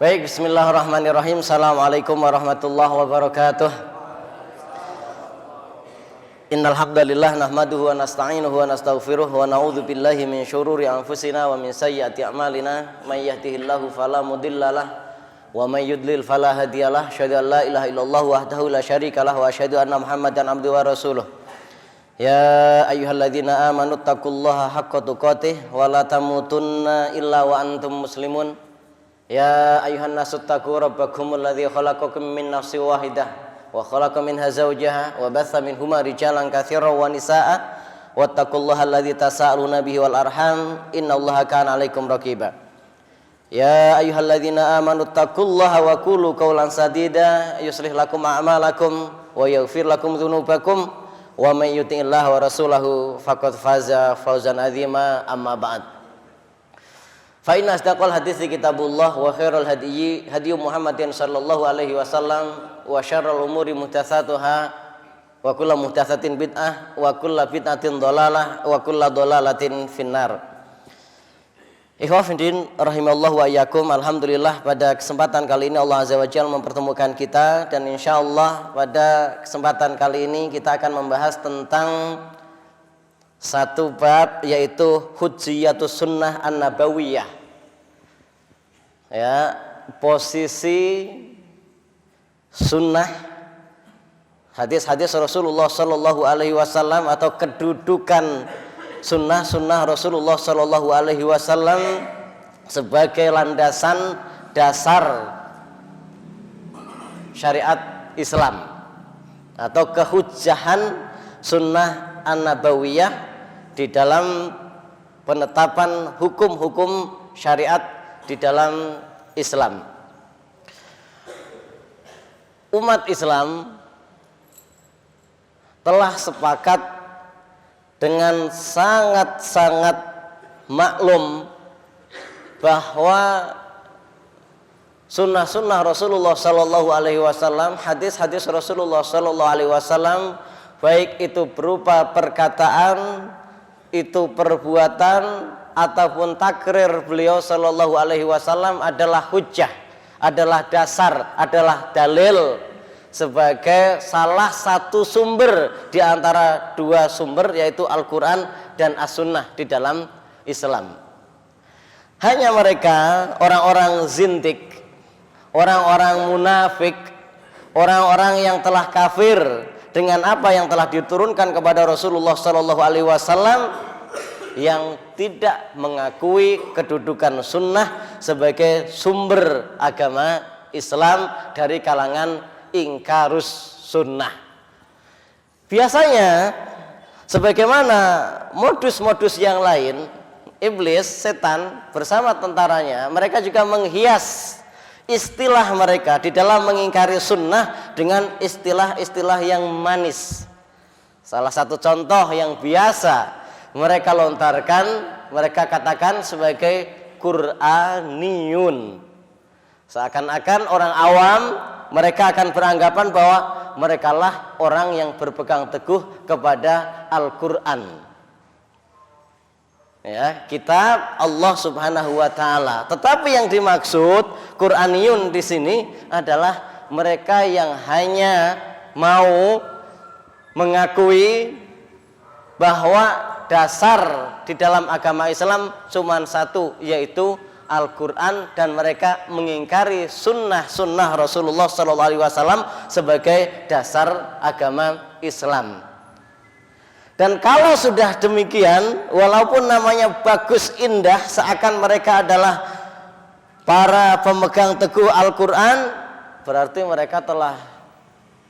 Baik, bismillahirrahmanirrahim. Assalamualaikum warahmatullahi wabarakatuh. Innal hamdalillah nahmaduhu wa nasta'inuhu wa nastaghfiruh wa na'udzu billahi min syururi anfusina wa min sayyiati a'malina. May yahdihillahu fala mudhillalah wa may yudlil fala hadiyalah. Asyhadu an la ilaha illallah wahdahu la syarikalah wa asyhadu anna Muhammadan abduhu wa rasuluh. Ya ayyuhalladzina amanu taqullaha haqqa tuqatih wa la tamutunna illa wa antum muslimun. Ya ayuhan nasu taqu rabbakumul ladzi khalaqakum min nafsin wahidah wa khalaqa minha zawjaha wa batha minhuma rijalan katsiran wa nisaa wattaqullaha alladzi tasaaluna bihi wal arham innallaha kana 'alaikum raqiba. Ya ayyuhalladzina amanu taqullaha wa qulu qawlan sadida yuslih lakum a'malakum wa yaghfir lakum dzunubakum wa may yuti'illaha wa rasulahu faqad faza fawzan 'azima amma ba'd. Fa inna asdaqal hadithi kitabullah wa khairul hadyi hadyu Muhammadin sallallahu alaihi wasallam wa syarrul umuri muhdatsatuha wa kullu muhdatsatin bid'ah wa kullu bid'atin dhalalah wa kullu dhalalatin finnar. Ikhwaniddin rahimallahu wa iyyakum. Alhamdulillah pada kesempatan kali ini Allah azza wajalla mempertemukan kita dan insyaallah pada kesempatan kali ini kita akan membahas tentang satu bab yaitu hujjiyatus sunnah an-nabawiyah. Ya, posisi sunnah hadis-hadis Rasulullah sallallahu alaihi wasallam atau kedudukan sunnah Rasulullah sallallahu alaihi wasallam sebagai landasan dasar syariat Islam atau kehujjahan sunnah an-nabawiyah di dalam penetapan hukum-hukum syariat di dalam Islam. Umat Islam telah sepakat dengan sangat-sangat maklum bahwa sunnah-sunnah Rasulullah sallallahu alaihi wasallam, hadis-hadis Rasulullah sallallahu alaihi wasallam, baik itu berupa perkataan, itu perbuatan ataupun takrir beliau sallallahu alaihi wasallam adalah hujjah, adalah dasar, adalah dalil sebagai salah satu sumber di antara dua sumber yaitu Al-Qur'an dan As-Sunnah di dalam Islam. Hanya mereka orang-orang zindik, orang-orang munafik, orang-orang yang telah kafir dengan apa yang telah diturunkan kepada Rasulullah sallallahu alaihi wasallam yang tidak mengakui kedudukan sunnah sebagai sumber agama Islam dari kalangan ingkarus sunnah. Biasanya sebagaimana modus-modus yang lain, iblis, setan bersama tentaranya, mereka juga menghias istilah mereka di dalam mengingkari sunnah dengan istilah-istilah yang manis. Salah satu contoh yang biasa mereka lontarkan, mereka katakan sebagai Qur'aniyun. Seakan-akan orang awam mereka akan beranggapan bahwa merekalah orang yang berpegang teguh kepada Al-Qur'an. Ya, kitab Allah Subhanahu wa taala. Tetapi yang dimaksud Qur'aniyun di sini adalah mereka yang hanya mau mengakui bahwa dasar di dalam agama Islam cuma satu, yaitu Al-Qur'an, dan mereka mengingkari sunnah Rasulullah SAW sebagai dasar agama Islam. Dan kalau sudah demikian, walaupun namanya bagus indah, seakan mereka adalah para pemegang teguh Al-Qur'an, berarti mereka telah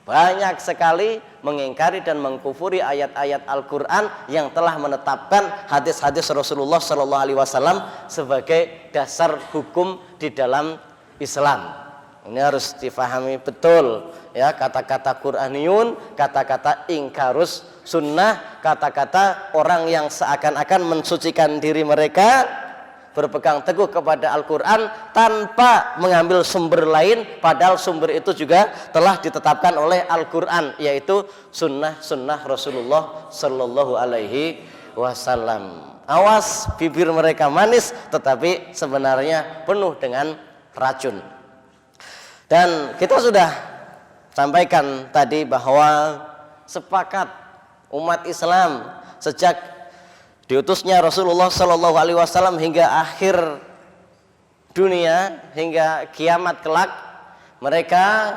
banyak sekali mengingkari dan mengkufuri ayat-ayat Al-Qur'an yang telah menetapkan hadis-hadis Rasulullah SAW sebagai dasar hukum di dalam Islam. Ini harus difahami betul, ya, kata-kata Qur'aniyun, kata-kata ingkarus sunnah, kata-kata orang yang seakan-akan mensucikan diri mereka, berpegang teguh kepada Al-Qur'an tanpa mengambil sumber lain, padahal sumber itu juga telah ditetapkan oleh Al-Qur'an, yaitu sunnah Rasulullah sallallahu alaihi wasallam. Awas, bibir mereka manis tetapi sebenarnya penuh dengan racun. Dan kita sudah sampaikan tadi bahwa sepakat umat Islam sejak diutusnya Rasulullah Shallallahu Alaihi Wasallam hingga akhir dunia, hingga kiamat kelak, mereka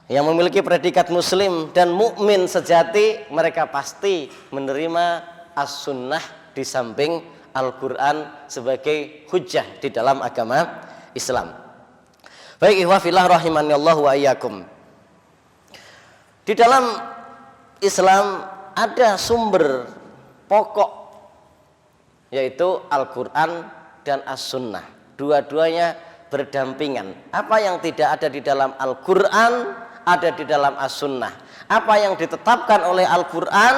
yang memiliki predikat muslim dan mukmin sejati, mereka pasti menerima as-sunnah di samping Al-Quran sebagai hujjah di dalam agama Islam. Baik, ikhwah fillah rahimani Allah wa iyyakum. Di dalam Islam ada sumber pokok, yaitu Al-Quran dan As-Sunnah. Dua-duanya berdampingan. Apa yang tidak ada di dalam Al-Quran ada di dalam As-Sunnah. Apa yang ditetapkan oleh Al-Quran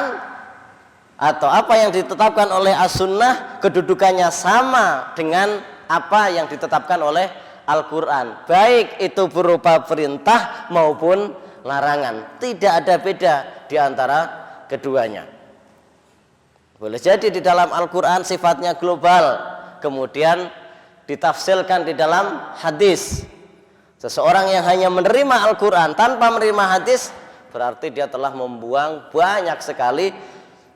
atau apa yang ditetapkan oleh As-Sunnah, kedudukannya sama dengan apa yang ditetapkan oleh Al-Quran, baik itu berupa perintah maupun larangan. Tidak ada beda di antara keduanya. Boleh jadi di dalam Al-Quran sifatnya global, kemudian ditafsirkan di dalam hadis. Seseorang yang hanya menerima Al-Quran tanpa menerima hadis, berarti dia telah membuang banyak sekali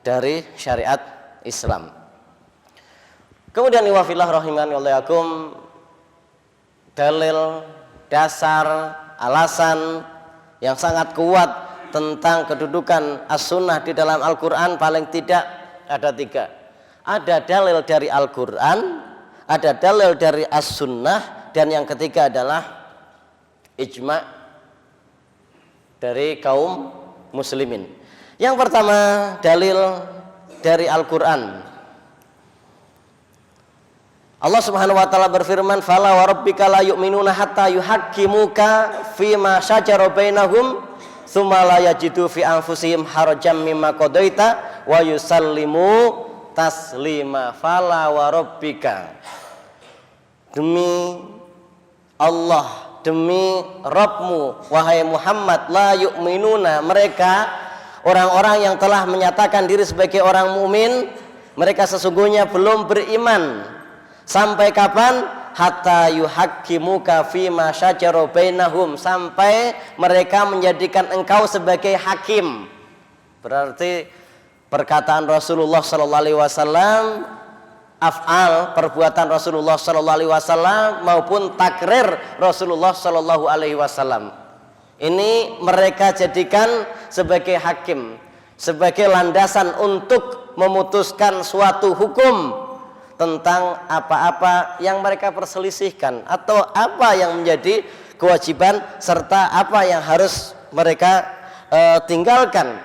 dari syariat Islam. Kemudian iwafillah rahimani wallayakum, dalil, dasar, alasan yang sangat kuat tentang kedudukan as-sunnah di dalam Al-Quran paling tidak ada 3. Ada dalil dari Al-Quran, ada dalil dari as-sunnah, dan yang ketiga adalah ijma' dari kaum muslimin. Yang pertama, dalil dari Al-Quran. Allah Subhanahu wa taala berfirman, "Fala wa rabbika la yu'minuna hatta yuhaqqimuka fima syajara bainahum, tsumma la yajidu fi anfusihim harajan mimma qadaita wa yusallimu taslima." Fala wa rabbika, demi Allah, demi Rabbmu wahai Muhammad, la yu'minuna, mereka orang-orang yang telah menyatakan diri sebagai orang mukmin, mereka sesungguhnya belum beriman. Sampai kapan? Hatta yuhaqqimuka fima syajara bainahum, sampai mereka menjadikan engkau sebagai hakim. Berarti perkataan Rasulullah sallallahu alaihi wasallam, af'al, perbuatan Rasulullah sallallahu alaihi wasallam maupun takrir Rasulullah sallallahu alaihi wasallam, ini mereka jadikan sebagai hakim, sebagai landasan untuk memutuskan suatu hukum tentang apa-apa yang mereka perselisihkan atau apa yang menjadi kewajiban serta apa yang harus mereka tinggalkan.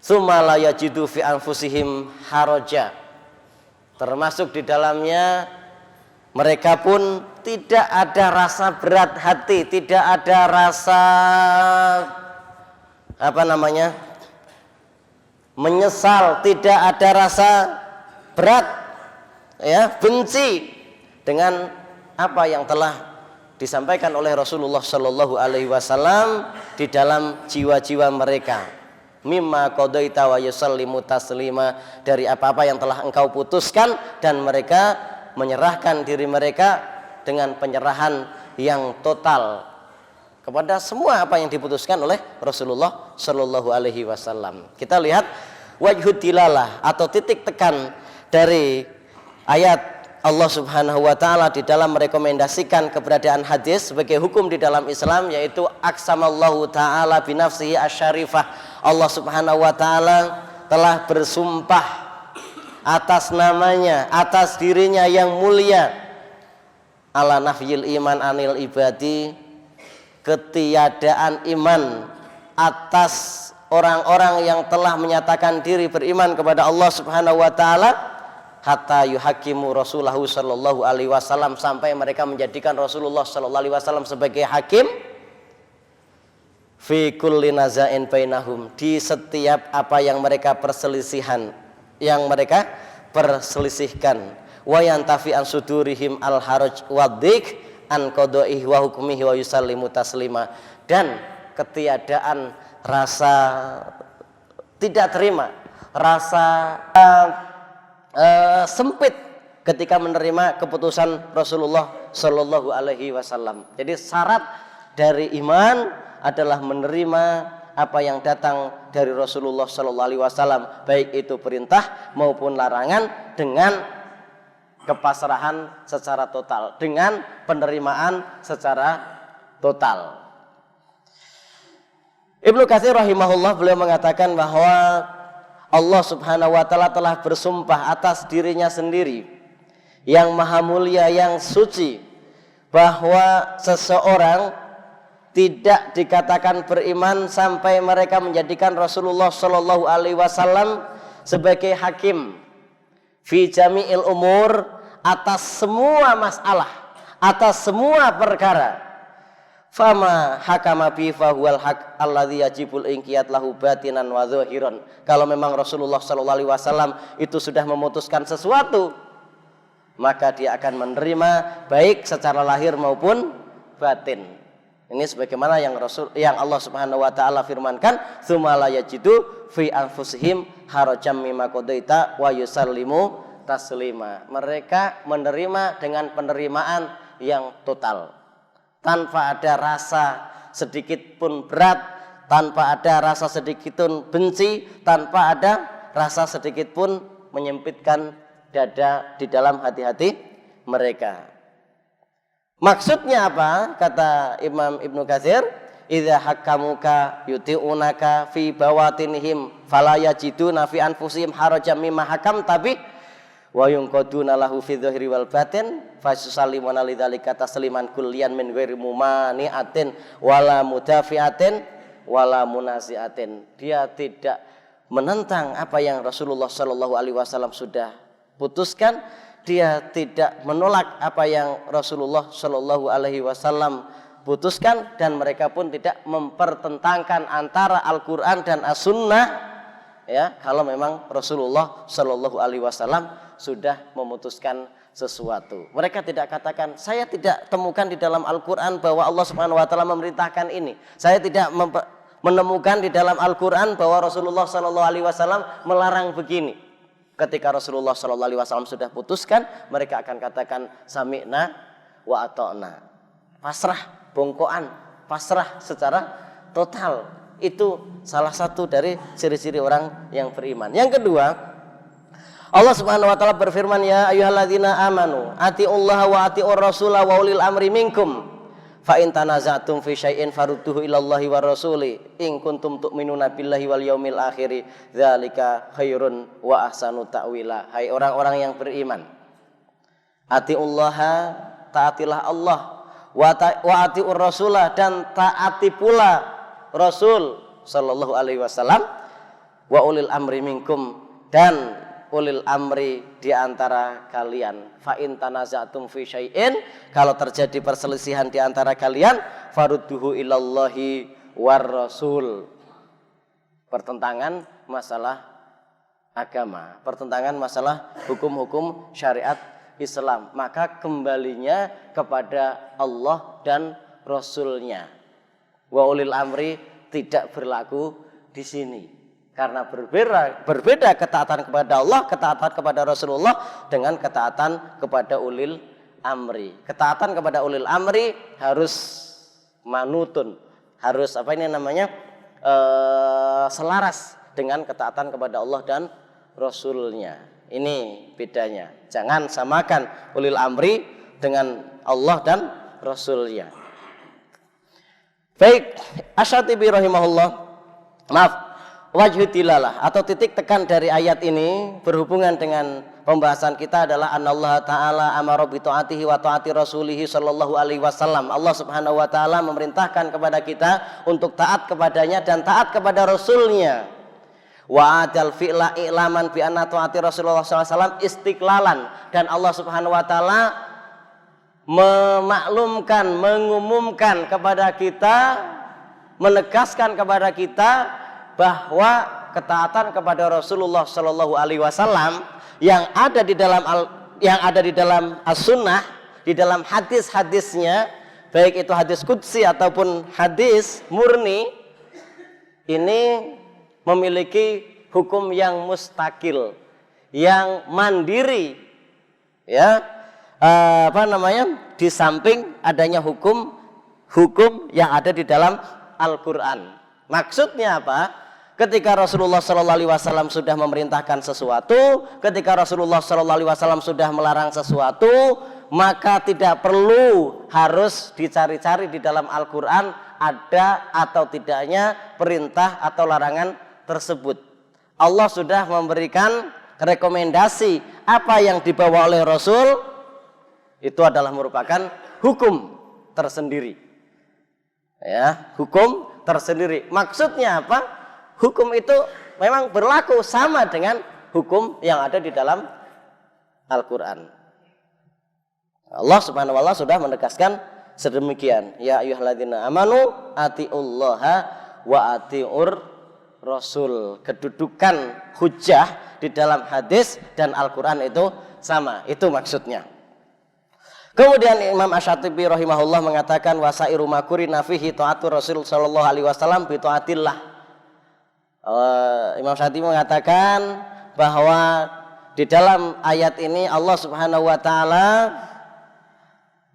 Tsumma la yajidu fi anfusihim haraja, termasuk di dalamnya mereka pun tidak ada rasa berat hati, tidak ada rasa menyesal, tidak ada rasa berat, ya, benci dengan apa yang telah disampaikan oleh Rasulullah Shallallahu Alaihi Wasallam di dalam jiwa-jiwa mereka. Mimma qadaita wa yusallimu taslima, dari apa-apa yang telah engkau putuskan, dan mereka menyerahkan diri mereka dengan penyerahan yang total kepada semua apa yang diputuskan oleh Rasulullah Shallallahu Alaihi Wasallam. Kita lihat wajhud dilalah atau titik tekan dari ayat Allah Subhanahu wa taala di dalam merekomendasikan keberadaan hadis sebagai hukum di dalam Islam, yaitu aqsamallahu taala binafsihi asyarifah. Allah Subhanahu wa taala telah bersumpah atas namanya, atas dirinya yang mulia, ala nafyil iman anil ibadi, ketiadaan iman atas orang-orang yang telah menyatakan diri beriman kepada Allah Subhanahu wa taala, hatta yuhakimu Rasulahu sallallahu alaihi wasallam, sampai mereka menjadikan Rasulullah sallallahu alaihi wasallam sebagai hakim fi kulli nazain bainahum, di setiap apa yang mereka perselisihan, yang mereka perselisihkan, wa yantafi an sudurihim al haraj wadzik an qada'ihi wa hukmihi wa yusallimu taslima, dan ketiadaan rasa tidak terima, rasa sempit ketika menerima keputusan Rasulullah Shallallahu Alaihi Wasallam. Jadi syarat dari iman adalah menerima apa yang datang dari Rasulullah Sallallahu Alaihi Wasallam, baik itu perintah maupun larangan, dengan kepasrahan secara total, dengan penerimaan secara total. Ibnu Katsir rahimahullah beliau mengatakan bahwa Allah Subhanahu wa taala telah bersumpah atas dirinya sendiri yang maha mulia, yang suci, bahwa seseorang tidak dikatakan beriman sampai mereka menjadikan Rasulullah Shallallahu Alaihi Wasallam sebagai hakim fi jami'il umur, atas semua masalah, atas semua perkara. Fama hakama bi fahuwal haq alladzi yajibul inqiyad lahu batinan wa zahiran. Kalau memang Rasulullah Shallallahu Alaihi Wasallam itu sudah memutuskan sesuatu, maka dia akan menerima baik secara lahir maupun batin. Ini sebagaimana yang Allah Subhanahu wa taala firmankan, "Tsumma yajidu fi anfusihim harajam mimma qadaita wa yusallimu taslima." Mereka menerima dengan penerimaan yang total, tanpa ada rasa sedikit pun berat, tanpa ada rasa sedikit pun benci, tanpa ada rasa sedikit pun menyempitkan dada di dalam hati-hati mereka. Maksudnya apa? Kata Imam Ibnu Katsir, idza hakamuka yuti'unaka fi bawatinihim fala yajiduna fi anfusihim harajan mimma hakamta bi wa yunqaduna lahu fi dhahiri wal batin fasusallimuna lidzalika tasliman kullian min ghairi mumani'atin wala mudafi'atin wala munasi'atin. Dia tidak menentang apa yang Rasulullah Shallallahu Alaihi Wasallam sudah putuskan. Dia tidak menolak apa yang Rasulullah Shallallahu Alaihi Wasallam putuskan, dan mereka pun tidak mempertentangkan antara Al-Quran dan As-Sunnah. Ya, kalau memang Rasulullah Shallallahu Alaihi Wasallam sudah memutuskan sesuatu, mereka tidak katakan, saya tidak temukan di dalam Al-Quran bahwa Allah Subhanahu Wa Taala memerintahkan ini. Saya tidak menemukan di dalam Al-Quran bahwa Rasulullah Shallallahu Alaihi Wasallam melarang begini. Ketika Rasulullah Shallallahu Alaihi Wasallam sudah putuskan, mereka akan katakan sami'na wa ata'na. Pasrah, bongkoan, pasrah secara total. Itu salah satu dari ciri-ciri orang yang beriman. Yang kedua, Allah Subhanahu wa taala berfirman, ya ayyuhalladzina amanu atiullaha wa atiur rasula wa ulil amri minkum. Fa in tanaza'tum fi syai'in farudduhu ilallahi war rasuli in kuntum tu'minuna billahi wal yaumil akhir dzalika khairun wa ahsanu ta'wila. Hai orang-orang yang beriman, atiullaha, taatilah Allah, wa atiur rasulah, dan taati pula Rasul sallallahu alaihi wasallam, wa ulil amri minkum, dan ulil amri di antara kalian. Fa in tanaza'tum fi syai'in, kalau terjadi perselisihan di antara kalian, farudduhu ilallahi war rasul. Pertentangan masalah agama, pertentangan masalah hukum-hukum syariat Islam, maka kembalinya kepada Allah dan Rasulnya. Wa ulil amri tidak berlaku di sini. Karena berbeda ketaatan kepada Allah, ketaatan kepada Rasulullah dengan ketaatan kepada ulil amri. Ketaatan kepada ulil amri harus manutun, harus selaras dengan ketaatan kepada Allah dan Rasulnya. Ini bedanya. Jangan samakan ulil amri dengan Allah dan Rasulnya. Baik, Asy-Syatibi rahimahullah, wajhu tilalah atau titik tekan dari ayat ini berhubungan dengan pembahasan kita adalah anallaha ta'ala amara bi ta'atihi wa ta'ati rasulihi sallallahu alaihi wasallam. Allah Subhanahu wa taala memerintahkan kepada kita untuk taat kepadanya dan taat kepada Rasulnya. Wa adal fi'la i'laman bi anna ta'ati Rasulullah sallallahu alaihi wasallam istiqlalan, dan Allah Subhanahu wa taala memaklumkan, mengumumkan kepada kita, menegaskan kepada kita bahwa ketaatan kepada Rasulullah Shallallahu Alaihi Wasallam yang ada di dalam as-sunnah, di dalam hadis-hadisnya, baik itu hadis qudsi ataupun hadis murni, ini memiliki hukum yang mustakil, yang mandiri, ya, di samping adanya hukum hukum yang ada di dalam Al-Quran. Maksudnya apa? Ketika Rasulullah SAW sudah memerintahkan sesuatu, ketika Rasulullah SAW sudah melarang sesuatu, maka tidak perlu harus dicari-cari di dalam Al-Quran ada atau tidaknya perintah atau larangan tersebut. Allah sudah memberikan rekomendasi apa yang dibawa oleh Rasul, itu adalah merupakan hukum tersendiri. Ya, hukum tersendiri. Maksudnya apa? Hukum itu memang berlaku sama dengan hukum yang ada di dalam Al-Quran. Allah Subhanahu wa ta'ala sudah menegaskan sedemikian. Ya ayyuhalladzina amanu atiullaha wa atiur rasul. Kedudukan hujjah di dalam hadis dan Al-Quran itu sama. Itu maksudnya. Kemudian Imam Asy-Syatibi rahimahullah mengatakan wasairu makurina fihi ta'atur Rasul sallallahu alaihi wasallam bi ta'atillah. Imam Syatibi mengatakan bahwa di dalam ayat ini Allah Subhanahu wa taala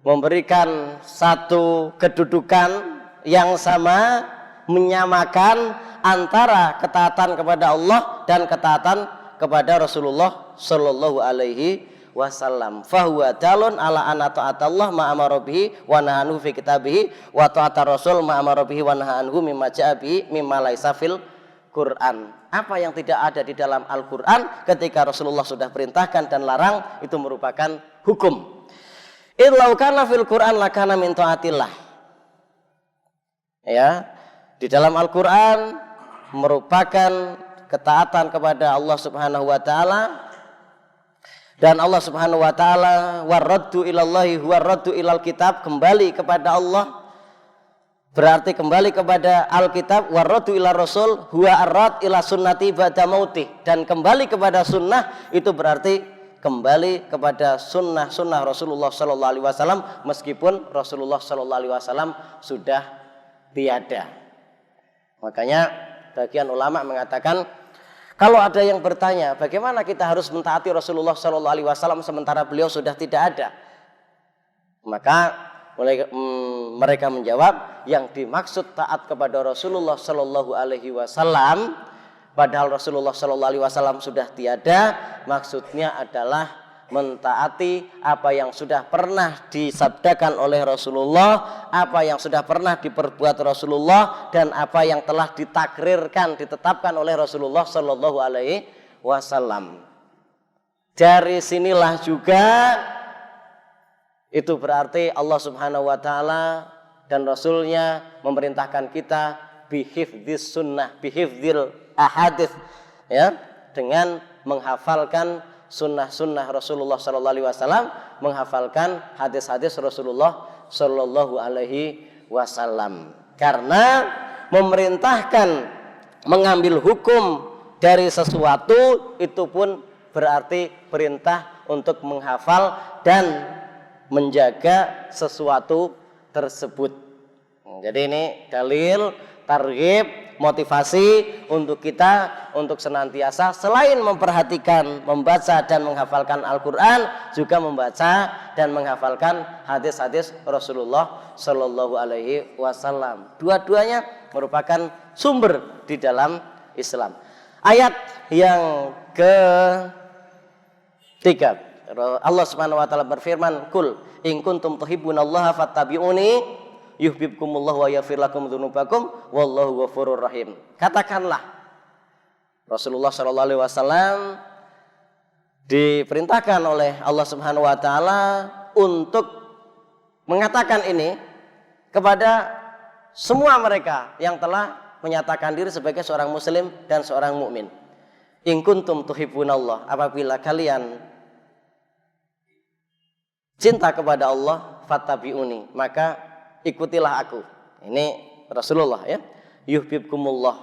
memberikan satu kedudukan yang sama, menyamakan antara ketaatan kepada Allah dan ketaatan kepada Rasulullah sallallahu alaihi wasallam. Fahuwa dalun ala anna ta'atallah ma amara bihi wa nahanu fi kitabihi wa ta'atar rasul ma amara bihi wa nahanu mimma ja'a bihi mimma laisa fil Quran. Apa yang tidak ada di dalam Al-Quran ketika Rasulullah sudah perintahkan dan larang, itu merupakan hukum. Illau kana fil Quran lakana min ta'atillah. Ya, di dalam Al-Quran merupakan ketaatan kepada Allah Subhanahu wa taala, dan Allah Subhanahu wa taala waraddu ilallahi waraddu ilal kitab, kembali kepada Allah berarti kembali kepada Alkitab, waradu ila Rasul huwa arad ila sunnati ba'da mautih, dan kembali kepada sunnah itu berarti kembali kepada sunnah Rasulullah sallallahu alaihi wasallam meskipun Rasulullah sallallahu alaihi wasallam sudah tiada. Makanya bagian ulama mengatakan kalau ada yang bertanya bagaimana kita harus mentaati Rasulullah sallallahu alaihi wasallam sementara beliau sudah tidak ada, maka mereka menjawab yang dimaksud taat kepada Rasulullah Shallallahu Alaihi Wasallam padahal Rasulullah Shallallahu Alaihi Wasallam sudah tiada, maksudnya adalah mentaati apa yang sudah pernah disabdakan oleh Rasulullah, apa yang sudah pernah diperbuat Rasulullah, dan apa yang telah ditakrirkan, ditetapkan oleh Rasulullah Shallallahu Alaihi Wasallam. Dari sinilah juga itu berarti Allah Subhanahu wa taala dan Rasulnya memerintahkan kita bihifdzis sunnah, bihifdzil ahadits, ya, dengan menghafalkan sunnah-sunnah Rasulullah sallallahu alaihi wasallam, menghafalkan hadis-hadis Rasulullah sallallahu alaihi wasallam. Karena memerintahkan mengambil hukum dari sesuatu itu pun berarti perintah untuk menghafal dan menjaga sesuatu tersebut. Jadi ini dalil, targhib, motivasi untuk kita untuk senantiasa selain memperhatikan, membaca dan menghafalkan Al-Quran, juga membaca dan menghafalkan hadis-hadis Rasulullah Shallallahu Alaihi Wasallam. Dua-duanya merupakan sumber di dalam Islam. Ayat yang ketiga, Allah Subhanahu wa taala berfirman, "Qul in kuntum tuhibbunallaha fattabi'uni yuhibbukumullahu wa yaghfir lakum dzunubakum wallahu ghafurur rahim." Katakanlah, Rasulullah sallallahu alaihi wasallam diperintahkan oleh Allah Subhanahu wa taala untuk mengatakan ini kepada semua mereka yang telah menyatakan diri sebagai seorang muslim dan seorang mukmin. In kuntum tuhibbunallah, apabila kalian cinta kepada Allah, fattabi'uni, maka ikutilah aku. Ini Rasulullah, ya. Yuhibbukumullah,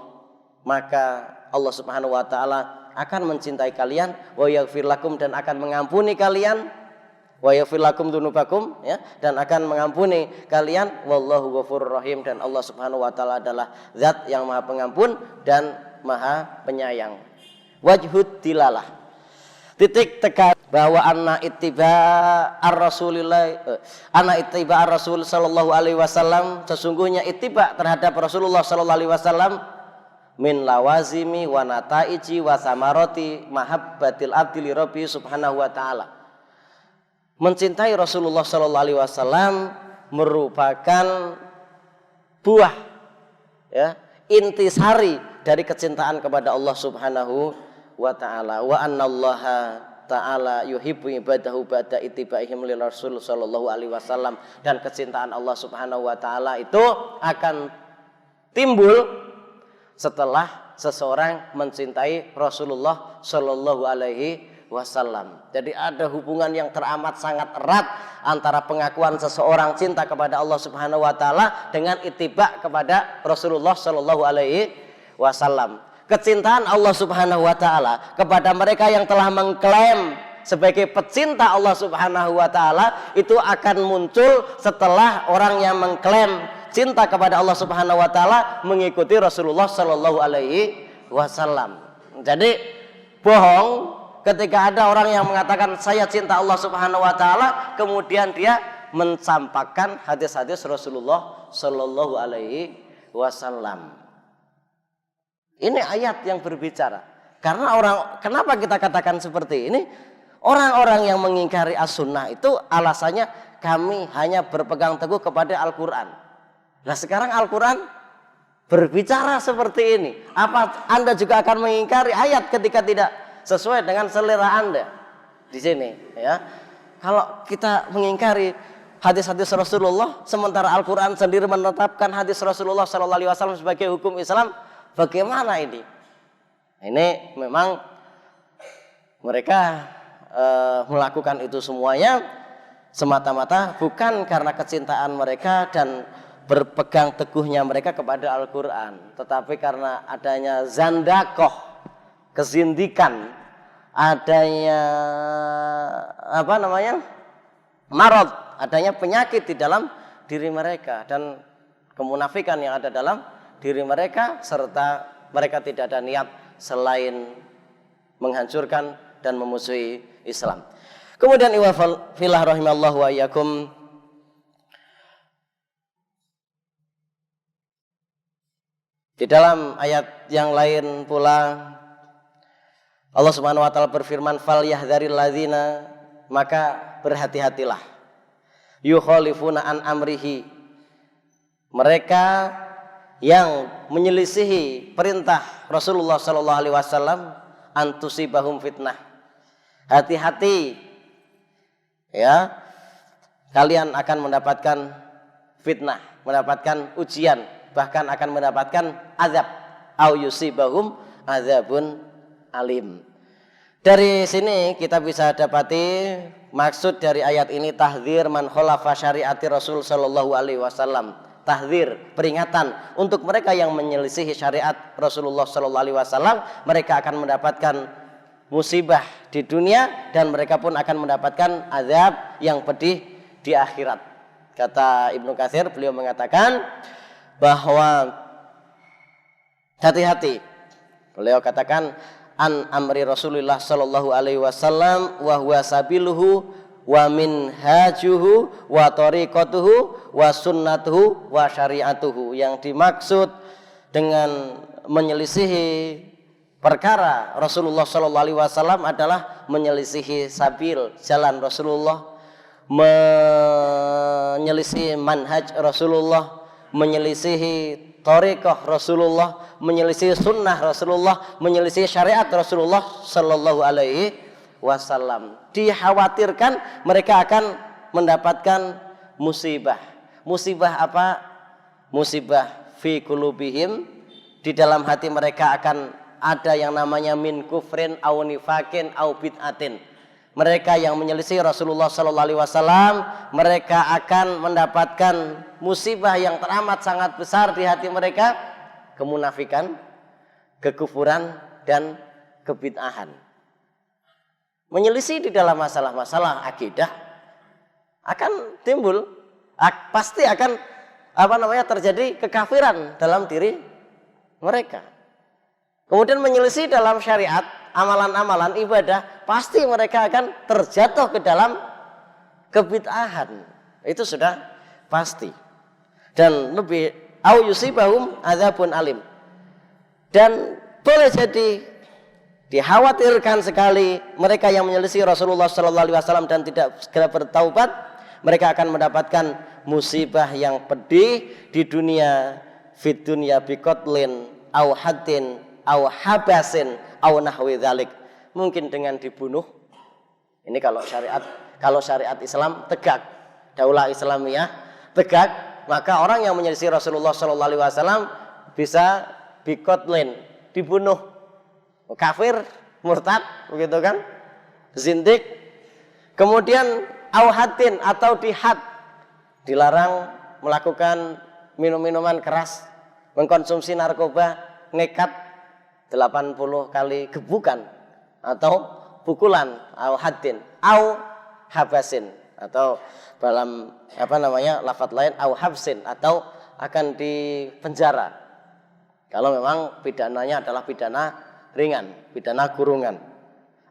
maka Allah Subhanahu wa taala akan mencintai kalian, wa yaghfir lakum, dan akan mengampuni kalian, wa yaghfir lakum dzunubakum, ya, dan akan mengampuni kalian, wallahu ghafurur rahim, dan Allah Subhanahu wa taala adalah zat yang Maha Pengampun dan Maha Penyayang. Wajhud dilalah, titik tekan bahwa anak ittiba ar-Rasul sallallahu alaihi wasallam, sesungguhnya ittiba terhadap Rasulullah sallallahu alaihi wasallam min lawazimi wa nataiji wa samarati mahabbatil abdi li rabbi subhanahu wa ta'ala. Mencintai Rasulullah sallallahu alaihi wasallam merupakan buah, ya, intisari dari kecintaan kepada Allah subhanahu wa ta'ala. Wa annallaha ta'ala yuhibbu ibadahu ba'da ittibaihim li Rasul sallallahu alaihi wasallam, dan kecintaan Allah subhanahu wa ta'ala itu akan timbul setelah seseorang mencintai Rasulullah sallallahu alaihi wasallam. Jadi ada hubungan yang teramat sangat erat antara pengakuan seseorang cinta kepada Allah subhanahu wa ta'ala dengan ittiba kepada Rasulullah sallallahu alaihi wasallam. Kecintaan Allah subhanahu wa ta'ala kepada mereka yang telah mengklaim sebagai pecinta Allah subhanahu wa ta'ala itu akan muncul setelah orang yang mengklaim cinta kepada Allah subhanahu wa ta'ala mengikuti Rasulullah sallallahu alaihi wasallam. Jadi bohong ketika ada orang yang mengatakan saya cinta Allah subhanahu wa ta'ala, kemudian dia mencampakkan hadis-hadis Rasulullah sallallahu alaihi wasallam. Ini ayat yang berbicara. Karena kenapa kita katakan seperti ini? Orang-orang yang mengingkari as-sunnah itu alasannya kami hanya berpegang teguh kepada Al-Quran. Nah sekarang Al-Quran berbicara seperti ini. Apa Anda juga akan mengingkari ayat ketika tidak sesuai dengan selera Anda? Di sini, ya. Kalau kita mengingkari hadis-hadis Rasulullah, sementara Al-Quran sendiri menetapkan hadis Rasulullah SAW sebagai hukum Islam, bagaimana ini? Ini memang mereka melakukan itu semuanya semata-mata bukan karena kecintaan mereka dan berpegang teguhnya mereka kepada Al-Quran, tetapi karena adanya zandakoh, kezindikan, adanya marad, adanya penyakit di dalam diri mereka dan kemunafikan yang ada dalam diri mereka, serta mereka tidak ada niat selain menghancurkan dan memusuhi Islam. Kemudian filah rahimallahu wa iyyakum, di dalam ayat yang lain pula Allah Subhanahu wa taala berfirman, fal yahdharil ladzina, maka berhati-hatilah, yukhalifuna an amrihi, mereka yang menyelisihi perintah Rasulullah sallallahu alaihi wasallam, antusibahum fitnah. Hati-hati, ya, kalian akan mendapatkan fitnah, mendapatkan ujian, bahkan akan mendapatkan azab, au yusibahum azabun alim. Dari sini kita bisa dapati maksud dari ayat ini tahdzir man khalafa syariati Rasul sallallahu alaihi wasallam. Tahdzir, peringatan untuk mereka yang menyelisihi syariat Rasulullah sallallahu alaihi wasallam, mereka akan mendapatkan musibah di dunia dan mereka pun akan mendapatkan azab yang pedih di akhirat. Kata Ibnu Katsir, beliau mengatakan bahwa hati-hati. Beliau katakan an amri Rasulullah sallallahu alaihi wasallam wa huwa sabiluhu wa minhajuhu wa tariqatuhu wa sunnatuhu wa syariatuhu. Yang dimaksud dengan menyelisihi perkara Rasulullah sallallahu alaihi wasallam adalah menyelisihi sabil, jalan Rasulullah, menyelisihi manhaj Rasulullah, menyelisihi thariqah Rasulullah, menyelisihi sunnah Rasulullah, menyelisihi syariat Rasulullah sallallahu alaihi wasallam. Dikhawatirkan mereka akan mendapatkan musibah. Musibah apa? Musibah fi qulubihim, di dalam hati mereka akan ada yang namanya min kufrin au nifakin au bid'atin. Mereka yang menyelisih Rasulullah sallallahu alaihi wasallam, mereka akan mendapatkan musibah yang teramat sangat besar di hati mereka, kemunafikan, kekufuran dan kebid'ahan. Menyelisih di dalam masalah-masalah akidah akan timbul, pasti akan terjadi kekafiran dalam diri mereka. Kemudian menyelisih dalam syariat amalan-amalan ibadah, pasti mereka akan terjatuh ke dalam kebid'ahan. Itu sudah pasti. Dan lebih au yusibahum adzabun alim. Dan boleh jadi dikhawatirkan sekali mereka yang menyelisih Rasulullah sallallahu alaihi wasallam dan tidak segera bertaubat, mereka akan mendapatkan musibah yang pedih di dunia, fid dunya biqatlin au haddin au habasin au nahwi dzalik. Mungkin dengan dibunuh. Ini kalau syariat Islam tegak, daulah Islamiyah tegak, maka orang yang menyelisih Rasulullah sallallahu alaihi wasallam bisa biqatlin, dibunuh. Kafir, murtad, begitu kan? Zindik. Kemudian auhatin atau dihad, dilarang melakukan minum-minuman keras, mengkonsumsi narkoba, nekat 80 kali gebukan atau pukulan, auhatin, au habasin, atau dalam lafadz lain au habsin, atau akan dipenjara. Kalau memang pidananya adalah pidana ringan, pidana kurungan,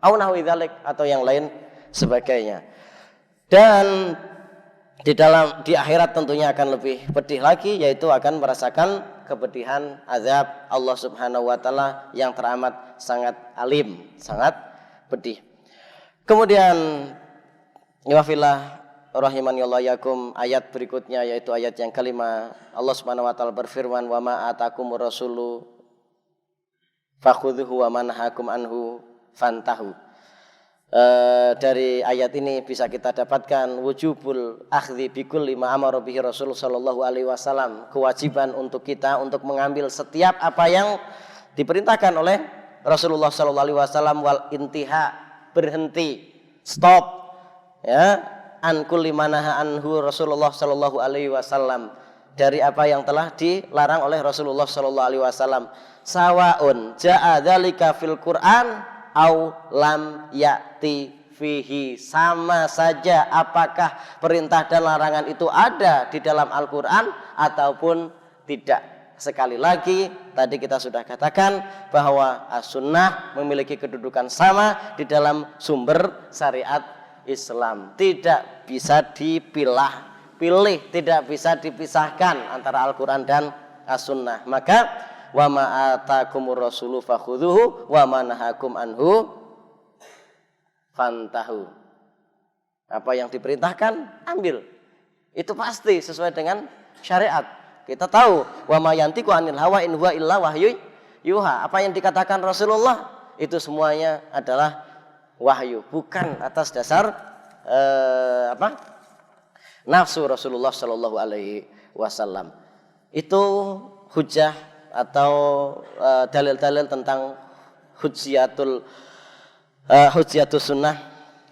au nahwi dzalik, atau yang lain sebagainya. Dan di akhirat tentunya akan lebih pedih lagi, yaitu akan merasakan kepedihan azab Allah Subhanahu wa taala yang teramat sangat alim, sangat pedih. Kemudian wafillah rahimani Allah yakum, ayat berikutnya yaitu ayat yang kelima, Allah Subhanahu wa taala berfirman, wa ma atakumur rasulu fakhudhuhu wa manhakum anhu fantahu. Dari ayat ini bisa kita dapatkan wujubul akhdhi bikulli ma amara bihi Rasul sallallahu alaihi wasallam, kewajiban untuk kita untuk mengambil setiap apa yang diperintahkan oleh Rasulullah sallallahu alaihi wasallam, wal intiha, berhenti, stop, ya, an kulli manaha anhu Rasulullah sallallahu alaihi wasallam, dari apa yang telah dilarang oleh Rasulullah sallallahu alaihi wasallam. Sawaun ja'a dzalika fil Qur'an au lam ya'ti fihi, sama saja apakah perintah dan larangan itu ada di dalam Al-Qur'an ataupun tidak. Sekali lagi tadi kita sudah katakan bahwa as-sunnah memiliki kedudukan sama di dalam sumber syariat Islam, tidak bisa dipilah-pilih, tidak bisa dipisahkan antara Al-Qur'an dan as-sunnah. Maka wa ma atakumur rasulu fakhudhuhu wa ma nahakum anhu fantahu. Apa yang diperintahkan ambil, itu pasti sesuai dengan syariat. Kita tahu wa ma yantiqu anil hawa in huwa illa wahyu yuha, apa yang dikatakan Rasulullah itu semuanya adalah wahyu, bukan atas dasar nafsu Rasulullah sallallahu alaihi wasallam. Itu hujjah atau dalil-dalil tentang hujjatus sunnah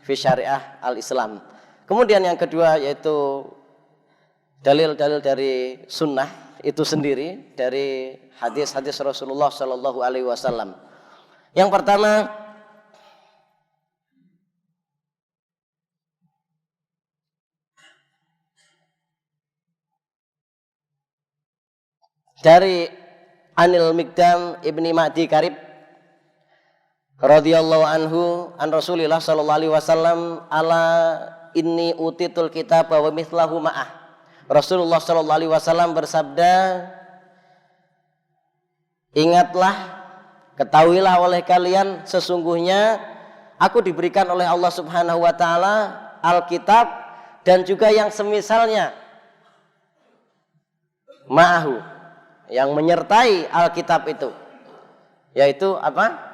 fi syariah al-Islam. Kemudian yang kedua yaitu dalil-dalil dari sunnah itu sendiri, dari hadis-hadis Rasulullah sallallahu alaihi wasallam. Yang pertama, dari Anil Miqdam ibni Ma'di Karib radhiyallahu anhu an Rasulillah sallallahu alaihi wasallam, ala inni utitul kitab wa mithlahu ma'ah. Rasulullah sallallahu alaihi wasallam bersabda, ingatlah, ketahuilah oleh kalian, sesungguhnya aku diberikan oleh Allah Subhanahu wa taala Alkitab dan juga yang semisalnya, ma'ahu, yang menyertai Alkitab itu, yaitu apa?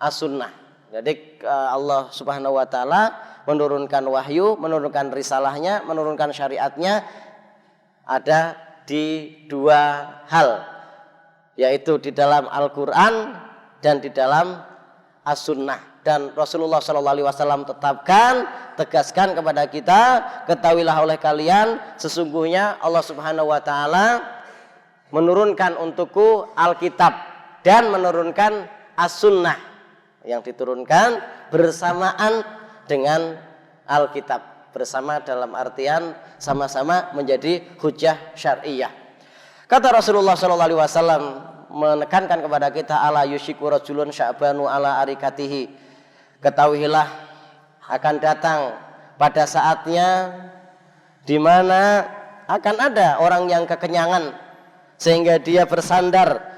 As-sunnah. Jadi Allah Subhanahu wa taala menurunkan wahyu, menurunkan risalahnya, menurunkan syariatnya ada di dua hal, yaitu di dalam Al-Qur'an dan di dalam As-sunnah. Dan Rasulullah SAW tegaskan kepada kita, ketahuilah oleh kalian, sesungguhnya Allah Subhanahu wa taala menurunkan untukku Alkitab dan menurunkan As-sunnah, yang diturunkan bersamaan dengan Alkitab, bersama dalam artian sama-sama menjadi hujjah syar'iyah. Kata Rasulullah SAW, menekankan kepada kita ala yushiku rajulun sya'banu ala arikatihi. Ketahuilah akan datang pada saatnya di mana akan ada orang yang kekenyangan sehingga dia bersandar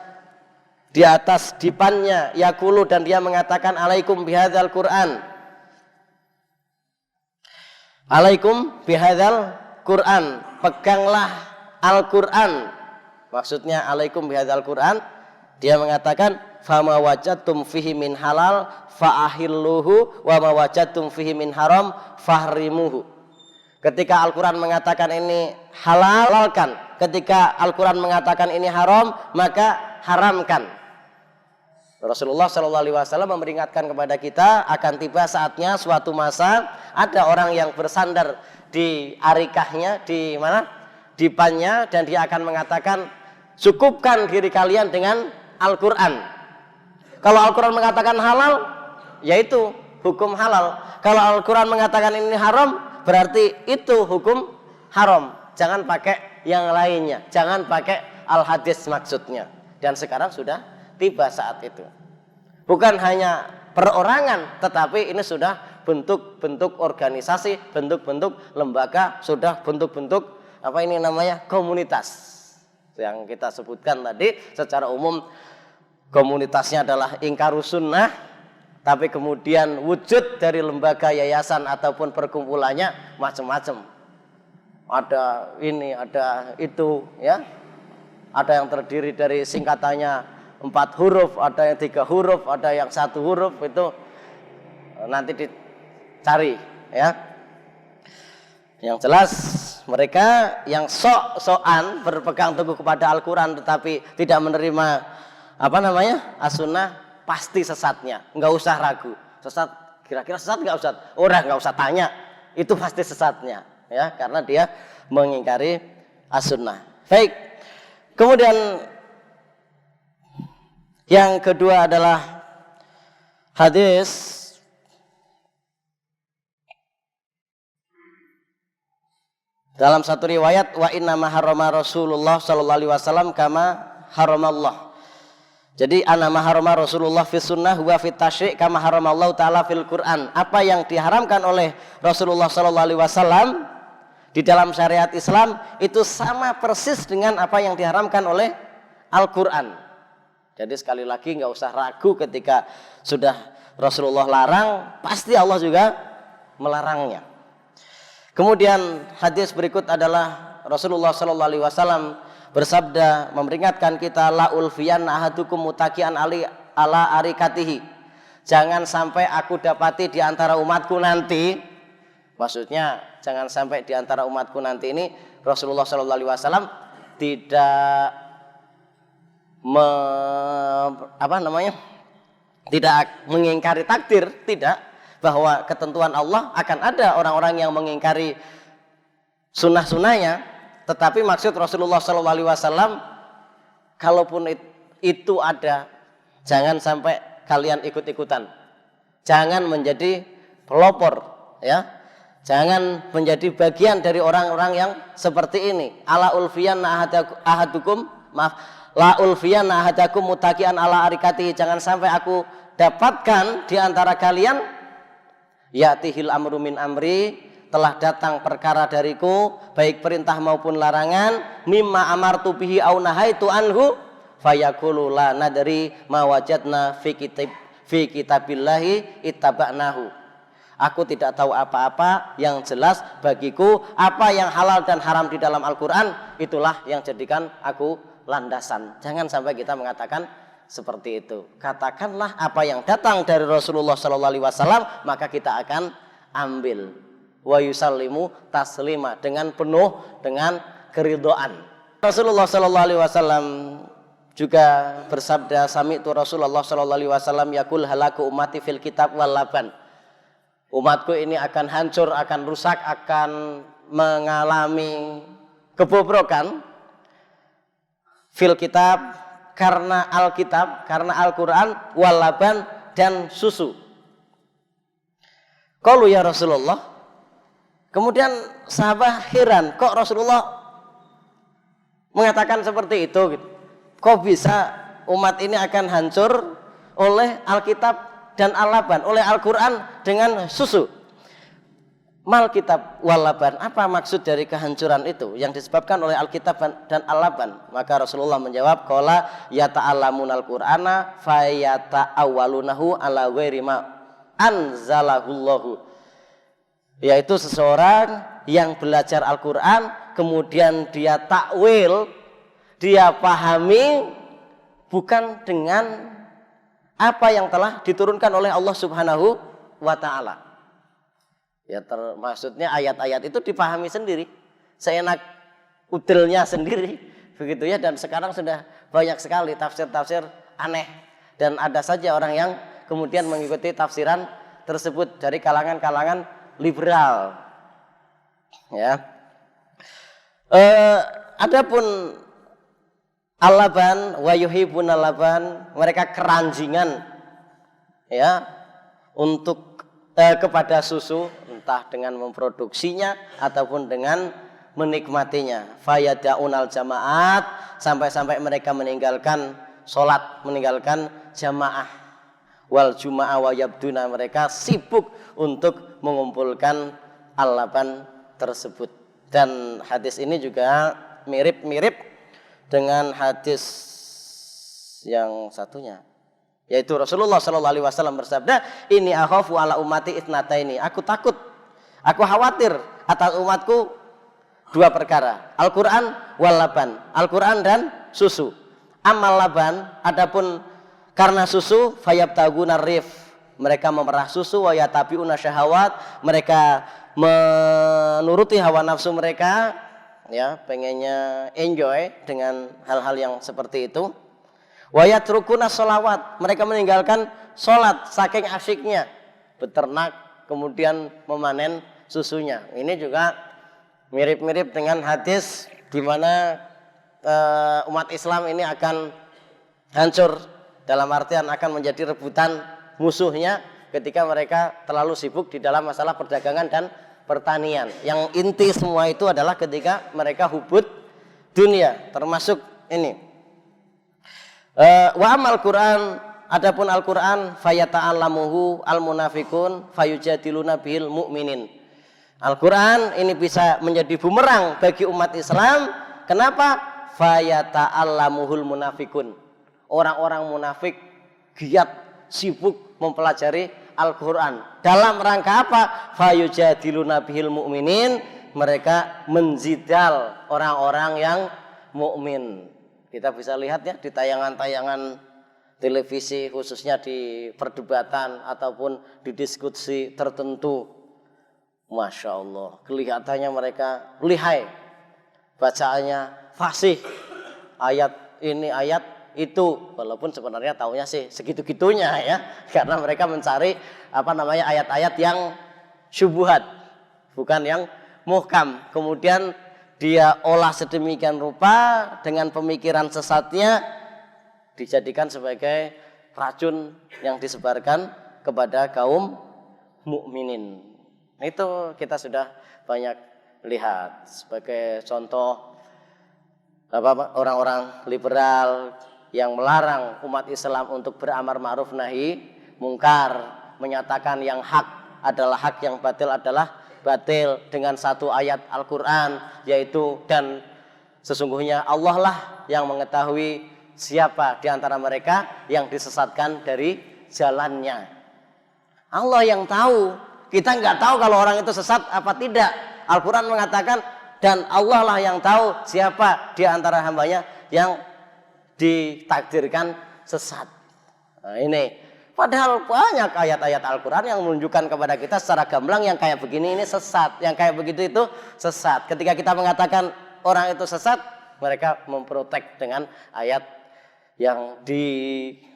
di atas dipannya yakulu, dan dia mengatakan alaikum bihadzal Quran, alaikum bihadzal Quran, peganglah Al-Quran. Maksudnya alaikum bihadzal Quran, dia mengatakan fama wajadtum fihi min halal fa'ahilluhu wa ma wajadtum fihi min haram fahrimuhu. Ketika Al-Quran mengatakan ini halalkan, ketika Al-Quran mengatakan ini haram, maka haramkan. Rasulullah SAW memperingatkan kepada kita akan tiba saatnya suatu masa ada orang yang bersandar di arikahnya, di mana? Dipannya, dan dia akan mengatakan cukupkan diri kalian dengan Al-Quran. Kalau Al-Quran mengatakan halal, yaitu hukum halal. Kalau Al-Quran mengatakan ini haram, berarti itu hukum haram. Jangan pakai yang lainnya, jangan pakai al-hadis maksudnya. Dan sekarang sudah tiba saat itu. Bukan hanya perorangan, tetapi ini sudah bentuk-bentuk organisasi, bentuk-bentuk lembaga, sudah bentuk-bentuk apa ini namanya, komunitas. Yang kita sebutkan tadi secara umum komunitasnya adalah ingkarus sunnah, tapi kemudian wujud dari lembaga, yayasan ataupun perkumpulannya macam-macam. Ada ini, ada itu, ya. Ada yang terdiri dari singkatannya 4 huruf, ada yang 3 huruf, ada yang 1 huruf, itu nanti dicari, ya. Yang jelas mereka yang sok-sokan berpegang teguh kepada Al-Quran tetapi tidak menerima apa namanya, as-sunnah, pasti sesatnya, nggak usah ragu. Sesat, kira-kira sesat nggak Ustaz? Udah nggak usah tanya, itu pasti sesatnya, ya, karena dia mengingkari as-sunnah. Baik, kemudian yang kedua adalah hadis dalam satu riwayat, wa inna ma harrama Rasulullah sallallahu alaihi wasallam kama haramallah. Jadi anna ma harrama Rasulullah fi sunnah huwa fi tasyri' kama haramallahu taala fil Quran. Apa yang diharamkan oleh Rasulullah sallallahu alaihi wasallam di dalam syariat Islam itu sama persis dengan apa yang diharamkan oleh Al-Quran. Jadi sekali lagi nggak usah ragu, ketika sudah Rasulullah larang, pasti Allah juga melarangnya. Kemudian hadis berikut adalah Rasulullah SAW bersabda memperingatkan kita, la ulfiyan ahadukum mutakian ala arikatihi. Jangan sampai aku dapati di antara umatku nanti, maksudnya jangan sampai di antara umatku nanti ini Rasulullah SAW tidak tidak mengingkari takdir, tidak, bahwa ketentuan Allah akan ada orang-orang yang mengingkari sunnah-sunnahnya, tetapi maksud Rasulullah SAW, kalaupun itu ada, jangan sampai kalian ikut-ikutan, jangan menjadi pelopor, ya, jangan menjadi bagian dari orang-orang yang seperti ini. Ala ulfiyan ahadukum, maaf, la ulfiyanna ahadakum mutakian ala arikati, jangan sampai aku dapatkan di antara kalian ya'tihil amru min amri, telah datang perkara dariku, baik perintah maupun larangan, mimma amartu bihi au nahaitu anhu, fayaqulu la nadri ma wajadna fi kitabillahi ittaba'nahu. Aku tidak tahu apa-apa, yang jelas bagiku apa yang halal dan haram di dalam Al-Quran, itulah yang jadikan aku landasan. Jangan sampai kita mengatakan seperti itu. Katakanlah apa yang datang dari Rasulullah SAW, maka kita akan ambil. Wa yusallimu taslima, dengan penuh, dengan keridhaan. Rasulullah SAW juga bersabda, sami'tu Rasulullah SAW yaqul halaku ummati fil kitab wal laban. Umatku ini akan hancur, akan rusak, akan mengalami kebobrokan fil kitab, karena Alkitab, karena Al-Quran, wal laban, dan susu. Qalu ya Rasulullah. Kemudian sahabat heran, kok Rasulullah mengatakan seperti itu gitu. Kok bisa umat ini akan hancur oleh Alkitab dan Al-Laban, oleh Al-Quran dengan susu. Mal kitab wal laban, apa maksud dari kehancuran itu yang disebabkan oleh Alkitab dan Al-Laban? Maka Rasulullah menjawab, qala yata'allamunal qur'ana fayata'awwalunahu ala ghairi ma anzalahullahu. Yaitu seseorang yang belajar Al-Quran kemudian dia takwil, dia pahami bukan dengan apa yang telah diturunkan oleh Allah Subhanahu wa ta'ala. Ya maksudnya ayat-ayat itu dipahami sendiri, seenak udelnya sendiri, begitu ya. Dan sekarang sudah banyak sekali tafsir-tafsir aneh, dan ada saja orang yang kemudian mengikuti tafsiran tersebut dari kalangan-kalangan liberal. Ya. Adapun Al-Laban wa yuhibbun Al-Laban, mereka keranjingan ya untuk kepada susu, entah dengan memproduksinya ataupun dengan menikmatinya. Fayadaunal jamaat, sampai-sampai mereka meninggalkan sholat, meninggalkan jamaah. Wal juma'a wa yabduna, mereka sibuk untuk mengumpulkan Al-Laban tersebut. Dan hadis ini juga mirip-mirip dengan hadis yang satunya, yaitu Rasulullah Shallallahu Alaihi Wasallam bersabda, ini akhafu ala ummati itnataini, aku takut, aku khawatir atas umatku dua perkara, Al-Quran wal laban, Al-Quran dan susu. Amal laban, adapun karena susu, fayabtaguna rif, mereka memerah susu, wa yatabiuna syahawat, mereka menuruti hawa nafsu mereka, ya pengennya enjoy dengan hal-hal yang seperti itu. Wa yatrukuna sholawat, mereka meninggalkan sholat saking asyiknya beternak kemudian memanen susunya. Ini juga mirip-mirip dengan hadis di mana umat Islam ini akan hancur, dalam artian akan menjadi rebutan musuhnya ketika mereka terlalu sibuk di dalam masalah perdagangan dan pertanian. Yang inti semua itu adalah ketika mereka hubud dunia, termasuk ini. Wa amal Quran, adapun Al-Quran, fayata'allamuhu al-munafikun fayujadiluna bihil mu'minin. Al-Quran ini bisa menjadi bumerang bagi umat Islam. Kenapa? Fayata'allamuhul munafikun, orang-orang munafik giat sibuk mempelajari Al-Quran. Dalam rangka apa? Fayujadiluna bihil mu'minin, mereka menjidal orang-orang yang mukmin. Kita bisa lihat ya di tayangan-tayangan televisi, khususnya di perdebatan ataupun di diskusi tertentu. Masya Allah, kelihatannya mereka lihai, bacaannya fasih, ayat ini ayat itu, walaupun sebenarnya taunya sih segitu-gitunya ya, karena mereka mencari ayat-ayat yang syubhat, bukan yang muhkam. Kemudian dia olah sedemikian rupa dengan pemikiran sesatnya, dijadikan sebagai racun yang disebarkan kepada kaum mukminin. Itu kita sudah banyak lihat. Sebagai contoh, orang-orang liberal yang melarang umat Islam untuk beramar ma'ruf nahi mungkar, menyatakan yang hak adalah hak, yang batil adalah batil, dengan satu ayat Al-Quran, yaitu dan sesungguhnya Allah lah yang mengetahui siapa di antara mereka yang disesatkan dari jalannya. Allah yang tahu, kita nggak tahu kalau orang itu sesat apa tidak. Al-Quran mengatakan dan Allah lah yang tahu siapa di antara hambanya yang ditakdirkan sesat. Nah, ini padahal banyak ayat-ayat Al-Quran yang menunjukkan kepada kita secara gamblang yang kayak begini ini sesat, yang kayak begitu itu sesat. Ketika kita mengatakan orang itu sesat, mereka memprotek dengan ayat yang di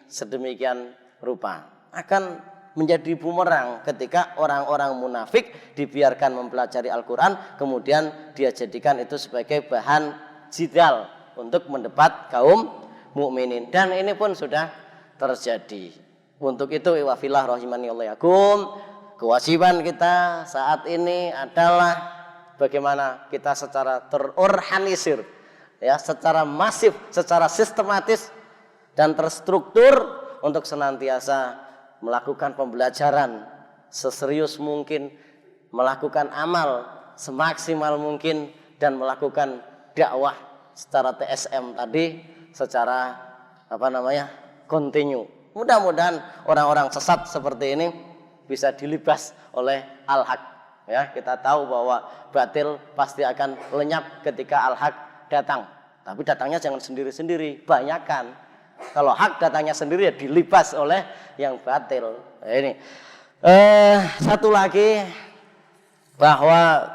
sedemikian rupa. Akan menjadi bumerang ketika orang-orang munafik dibiarkan mempelajari Al-Quran, kemudian dia jadikan itu sebagai bahan jidal untuk mendebat kaum mukminin. Dan ini pun sudah terjadi. Untuk itu wafillah rahimani Allah yakum, kewajiban kita saat ini adalah bagaimana kita secara terorganisir, ya, secara masif, secara sistematis dan terstruktur untuk senantiasa melakukan pembelajaran seserius mungkin, melakukan amal semaksimal mungkin, dan melakukan dakwah secara TSM tadi secara kontinu. Mudah-mudahan orang-orang sesat seperti ini bisa dilibas oleh al-haq. Ya, kita tahu bahwa batil pasti akan lenyap ketika al-haq datang. Tapi datangnya jangan sendiri-sendiri, banyakkan. Kalau hak datangnya sendiri ya dilibas oleh yang batil. Nah, ini satu lagi bahwa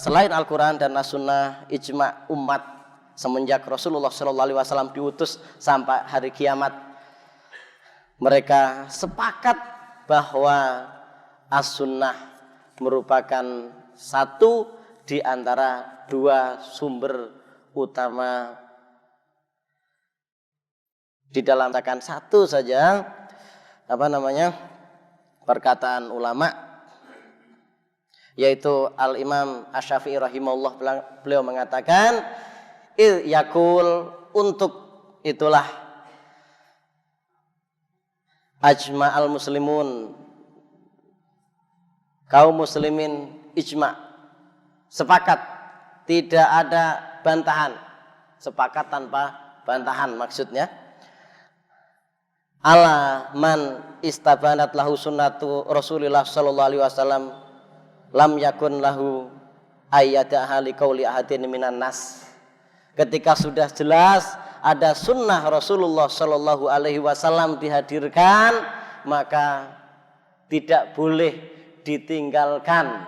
selain Al-Quran dan As-Sunnah, ijma umat semenjak Rasulullah SAW diutus sampai hari kiamat, mereka sepakat bahwa As-Sunnah merupakan satu di antara dua sumber utama di dalam katakan satu saja perkataan ulama, yaitu Al-Imam Asy-Syafi'i rahimahullah, beliau mengatakan yakul, untuk itulah ajma'al muslimun, kaum muslimin ijma, sepakat, tidak ada bantahan, sepakat tanpa bantahan maksudnya, ala man istabanat lahu sunnatu Rasulillah sallallahu alaihi wasallam lam yakun lahu ayyadaha liqauli ahadin minan nas. Ketika sudah jelas ada sunnah Rasulullah sallallahu alaihi wasallam dihadirkan, maka tidak boleh ditinggalkan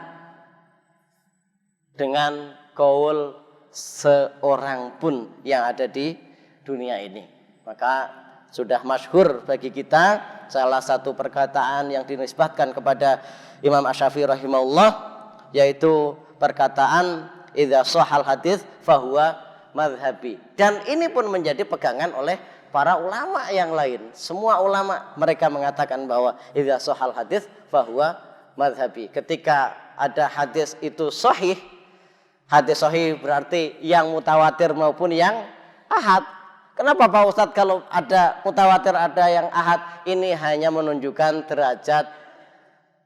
dengan qaul seorang pun yang ada di dunia ini. Maka sudah masyhur bagi kita salah satu perkataan yang dinisbatkan kepada Imam Asy-Syafi'i rahimahullah, yaitu perkataan idza shahal hadits fahuwa madhhabi. Dan ini pun menjadi pegangan oleh para ulama yang lain. Semua ulama mereka mengatakan bahwa idza shahal hadits fahuwa madhhabi. Ketika ada hadis itu sahih, hadis sahih berarti yang mutawatir maupun yang ahad. Kenapa Pak Ustadz kalau ada mutawatir ada yang ahad? Ini hanya menunjukkan derajat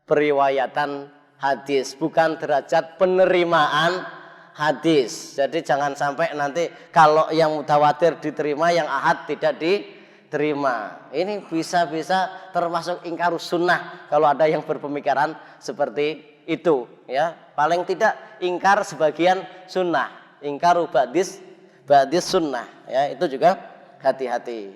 periwayatan hadis, bukan derajat penerimaan hadis. Jadi jangan sampai nanti kalau yang mutawatir diterima, yang ahad tidak diterima. Ini bisa-bisa termasuk ingkarus sunnah kalau ada yang berpemikiran seperti itu. Ya, paling tidak ingkar sebagian sunnah, ingkaru ba'dis sunnah, ya, itu juga hati-hati.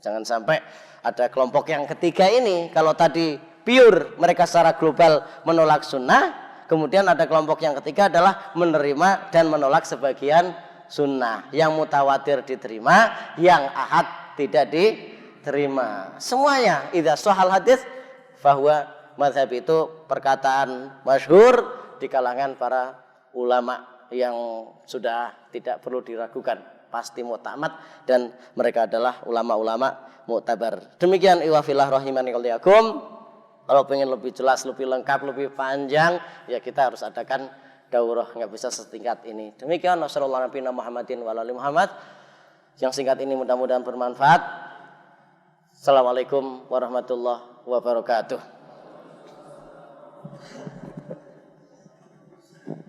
Jangan sampai ada kelompok yang ketiga ini, kalau tadi pure mereka secara global menolak sunnah, kemudian ada kelompok yang ketiga adalah menerima dan menolak sebagian sunnah. Yang mutawatir diterima, yang ahad tidak diterima. Semuanya idza shahal hadits fahuwa madhhab, itu perkataan masyhur di kalangan para ulama yang sudah tidak perlu diragukan, pasti mu'tamad, dan mereka adalah ulama-ulama mu'tabar. Demikian iwafillah rahimani qalyakum. Kalau pengen lebih jelas, lebih lengkap, lebih panjang, ya kita harus adakan daurah, nggak bisa setingkat ini. Demikian wassalamualaikum warahmatullahi Muhammadin wa alihi Muhammad. Yang singkat ini mudah-mudahan bermanfaat. Assalamualaikum warahmatullahi wabarakatuh.